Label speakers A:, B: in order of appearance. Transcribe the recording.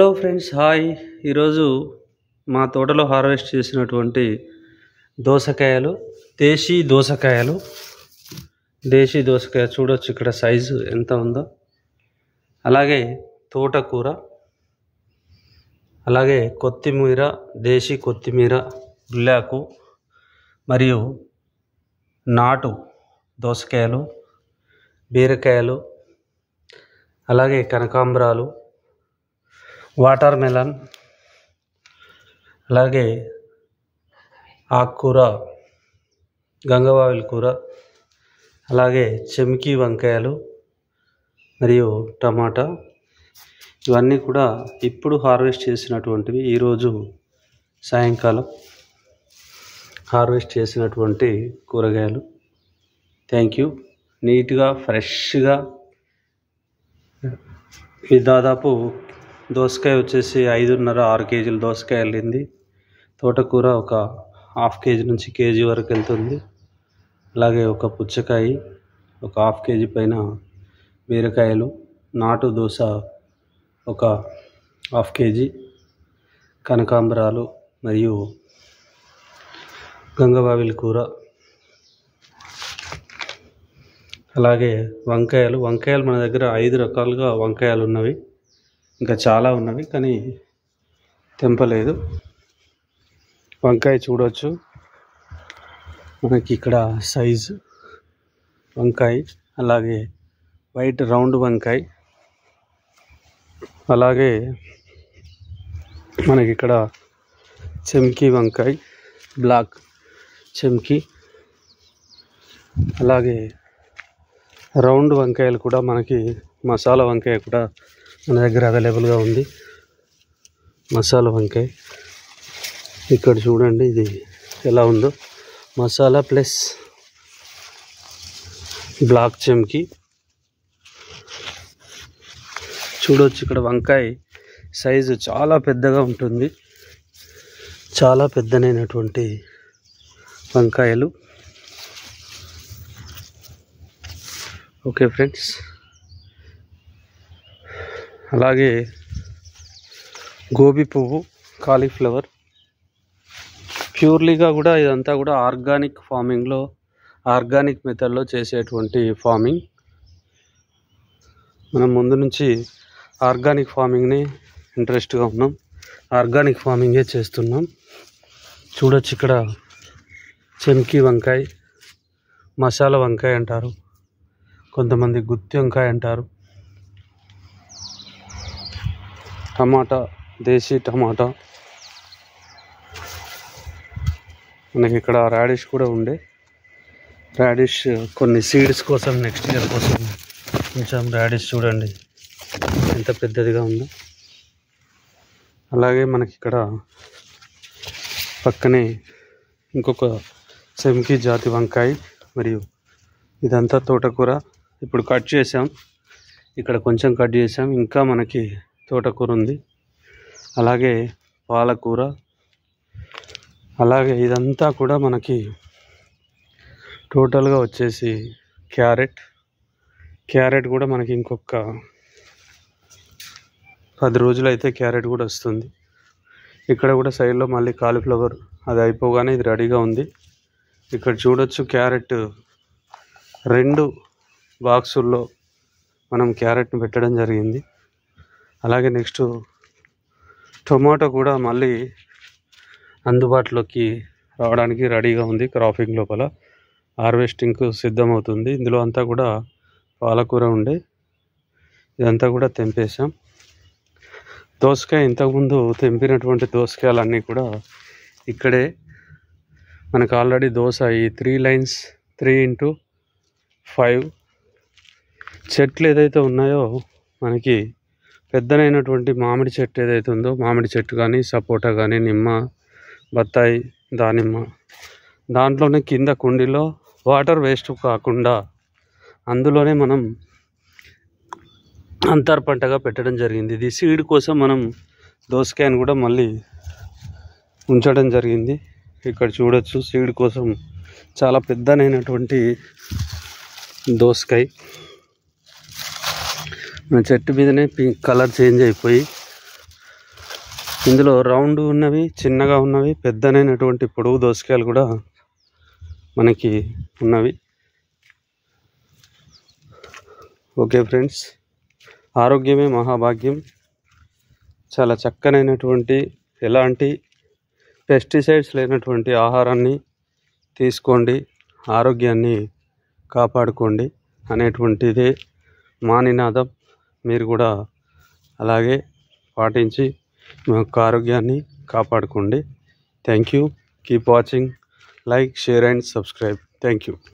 A: Hello friends, hi. ఈరోజు మా తోటలో హార్వెస్ట్ చేసినటువంటి దోసకాయలు, దేశీ దోసకాయ చూడొచ్చు ఇక్కడ సైజు ఎంత ఉందో. అలాగే తోటకూర, అలాగే కొత్తిమీర, దేశీ కొత్తిమీర, గుల్లాకు మరియు నాటు దోసకాయలు, బీరకాయలు, అలాగే కనకాంబరాలు, వాటర్ మెలన్, అలాగే ఆకుకూర, గంగవావిలి కూర, అలాగే చెమికి వంకాయలు మరియు టమాటా, ఇవన్నీ కూడా ఇప్పుడు హార్వెస్ట్ చేసినటువంటివి. ఈరోజు సాయంకాలం హార్వెస్ట్ చేసినటువంటి కూరగాయలు. Thank you. నీట్గా ఫ్రెష్గా. ఇది దాదాపు దోసకాయ వచ్చేసి 5.5-6 కేజీల దోసకాయ వెళ్ళింది. తోటకూర ఒక 1/2 కేజీ నుంచి కేజీ వరకు వెళ్తుంది. అలాగే ఒక పుచ్చకాయ, ఒక 1/2 కేజీ పైన బీరకాయలు, నాటు దోస ఒక 1/2 కేజీ, కనకాంబరాలు మరియు గంగవావిలి కూర, అలాగే వంకాయలు మన దగ్గర 5 రకాలుగా వంకాయలు ఉన్నవి. ఇంకా చాలా ఉన్నవి కానీ తెంపలేదు. వంకాయ చూడవచ్చు మనకి ఇక్కడ సైజు వంకాయ, అలాగే వైట్ రౌండ్ వంకాయ, అలాగే మనకి ఇక్కడ చెమ్కి వంకాయ, బ్లాక్ చెమ్కి, అలాగే రౌండ్ వంకాయలు కూడా మనకి, మసాలా వంకాయ కూడా మన దగ్గర అవైలబుల్గా ఉంది. మసాలా వంకాయ ఇక్కడ చూడండి, ఇది ఎలా ఉందో. మసాలా ప్లస్ బ్లాక్ చెమ్కి చూడవచ్చు. ఇక్కడ వంకాయ సైజు చాలా పెద్దగా ఉంటుంది. చాలా పెద్దనైనటువంటి వంకాయలు. ఓకే ఫ్రెండ్స్, అలాగే గోబీ పువ్వు, కాలీఫ్లవర్, ప్యూర్లీగా కూడా ఇదంతా కూడా ఆర్గానిక్ ఫార్మింగ్లో, ఆర్గానిక్ మెథడ్లో చేసేటువంటి ఫార్మింగ్. మనం ముందు నుంచి ఆర్గానిక్ ఫార్మింగ్ని ఇంట్రెస్ట్గా ఉన్నాం, ఆర్గానిక్ ఫార్మింగే చేస్తున్నాం. చూడొచ్చు ఇక్కడ చెమ్కి వంకాయ, మసాలా వంకాయ అంటారు, కొంతమంది గుత్తి వంకాయ అంటారు, టమాటా, దేశీ టమాటా, మనకి ఇక్కడ రాడిష్ కూడా ఉండే. రాడిష్ కొన్ని సీడ్స్ కోసం, నెక్స్ట్ ఇయర్ కోసం కొంచెం రాడిష్ చూడండి ఎంత పెద్దదిగా ఉందో. అలాగే మనకి ఇక్కడ పక్కనే ఇంకొక చెమ్కి జాతి వంకాయ, మరియు ఇదంతా తోటకూర. ఇప్పుడు కట్ చేసాం, ఇక్కడ కొంచెం కట్ చేసాం, ఇంకా మనకి తోటకూర ఉంది. అలాగే పాలకూర, అలాగే ఇదంతా కూడా మనకి టోటల్గా వచ్చేసి క్యారెట్ కూడా మనకి ఇంకొక 10 రోజులు అయితే క్యారెట్ కూడా వస్తుంది. ఇక్కడ కూడా సైడ్లో మళ్ళీ కాలీఫ్లవర్, అది అయిపోగానే ఇది రెడీగా ఉంది. ఇక్కడ చూడొచ్చు క్యారెట్ 2 బాక్సుల్లో మనం క్యారెట్ని పెట్టడం జరిగింది. అలాగే నెక్స్ట్ టొమాటో కూడా మళ్ళీ అందుబాటులోకి రావడానికి రెడీగా ఉంది. క్రాపింగ్ లోపల హార్వెస్టింగ్కు సిద్ధమవుతుంది. ఇందులో అంతా కూడా పాలకూర ఉండే, ఇదంతా కూడా తెంపేసాం. దోసకాయ ఇంతకుముందు తెంపినటువంటి దోసకాయలన్నీ కూడా ఇక్కడే మనకు ఆల్రెడీ దోస ఈ 3 లైన్స్ 3x5 చెట్లు ఏదైతే ఉన్నాయో, మనకి పెద్దనైనటువంటి మామిడి చెట్టు ఏదైతే ఉందో, మామిడి చెట్టు కానీ, సపోటా కానీ, నిమ్మ, బత్తాయి, దానిమ్మ, దాంట్లోనే కింద కుండీలో వాటర్ వేస్ట్ కాకుండా అందులోనే మనం అంతర్ పంటగా పెట్టడం జరిగింది. ఇది సీడ్ కోసం మనం దోసకాయను కూడా మళ్ళీ ఉంచడం జరిగింది. ఇక్కడ చూడొచ్చు సీడ్ కోసం చాలా పెద్దనైనటువంటి దోసకాయ. మన చెట్టు మీదనే పింక్ కలర్ చేంజ్ అయిపోయి ఇందులో రౌండ్ ఉన్నవి, చిన్నగా ఉన్నవి, పెద్దనైనటువంటి పొడవు దోసకాయలు కూడా మనకి ఉన్నవి. ఓకే ఫ్రెండ్స్, ఆరోగ్యమే మహాభాగ్యం. చాలా చక్కనైనటువంటి, ఎలాంటి పెస్టిసైడ్స్ లేనటువంటి ఆహారాన్ని తీసుకోండి, ఆరోగ్యాన్ని కాపాడుకోండి అనేటువంటిదే మా నినాదం. మీరు కూడా అలాగే పాటించి మీ యొక్క ఆరోగ్యాన్ని కాపాడుకోండి. Thank you. Keep watching. Like, share and subscribe. Thank you.